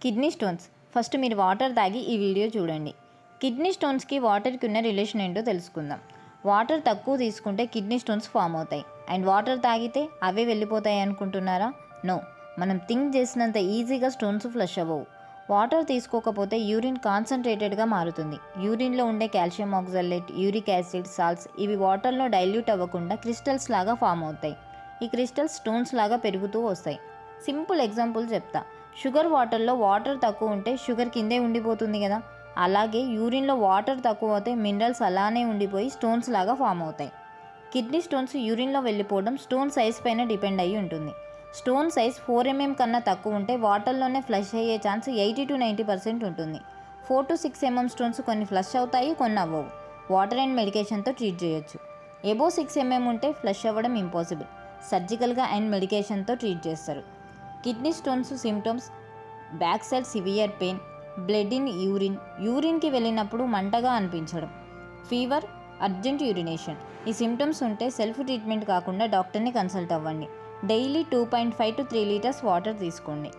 Kidney stones. First మీరు water తాగి ఈ వీడియో చూడండి. కిడ్నీ స్టోన్స్కి వాటర్కి ఉన్న రిలేషన్ ఏంటో తెలుసుకుందాం. వాటర్ తక్కువ తీసుకుంటే కిడ్నీ స్టోన్స్ ఫామ్ అవుతాయి. అండ్ వాటర్ తాగితే అవే వెళ్ళిపోతాయి అనుకుంటున్నారా? నో, మనం థింక్ చేసినంత ఈజీగా స్టోన్స్ ఫ్లష్ అవ్వవు. వాటర్ తీసుకోకపోతే యూరిన్ కాన్సన్ట్రేటెడ్గా మారుతుంది. యూరిన్లో ఉండే కాల్షియం ఆక్సాలేట్, యూరిక్ యాసిడ్, సాల్ట్స్ ఇవి వాటర్లో డైల్యూట్ అవ్వకుండా క్రిస్టల్స్ లాగా ఫామ్ అవుతాయి. ఈ క్రిస్టల్స్ స్టోన్స్ లాగా పెరుగుతూ వస్తాయి. సింపుల్ ఎగ్జాంపుల్ చెప్తా. షుగర్ వాటర్లో వాటర్ తక్కువ ఉంటే షుగర్ కిందే ఉండిపోతుంది కదా. అలాగే యూరిన్లో వాటర్ తక్కువ అవుతే మినరల్స్ అలానే ఉండిపోయి స్టోన్స్ లాగా ఫామ్ అవుతాయి. కిడ్నీ స్టోన్స్ యూరిన్లో వెళ్ళిపోవడం స్టోన్ సైజ్ పైన డిపెండ్ అయ్యి ఉంటుంది. స్టోన్ సైజ్ 4 mm కన్నా తక్కువ ఉంటే వాటర్లోనే ఫ్లష్ అయ్యే ఛాన్స్ 80 to 90% ఉంటుంది. 4 to 6 mm స్టోన్స్ కొన్ని ఫ్లష్ అవుతాయి, కొన్ని అవ్వవు. వాటర్ అండ్ మెడికేషన్తో ట్రీట్ చేయొచ్చు. ఎబో 6 mm ఉంటే ఫ్లష్ అవ్వడం ఇంపాసిబుల్. సర్జికల్గా అండ్ మెడికేషన్తో ట్రీట్ చేస్తారు. Kidney stones symptoms: back side severe pain, blood in యూరిన్కి వెళ్ళినప్పుడు మంటగా అనిపించడం, ఫీవర్, అర్జెంట్ యూరినేషన్. ఈ సిమ్టమ్స్ ఉంటే సెల్ఫ్ ట్రీట్మెంట్ కాకుండా డాక్టర్ని కన్సల్ట్ అవ్వండి. డైలీ 2.5 to 3 liters వాటర్ తీసుకోండి.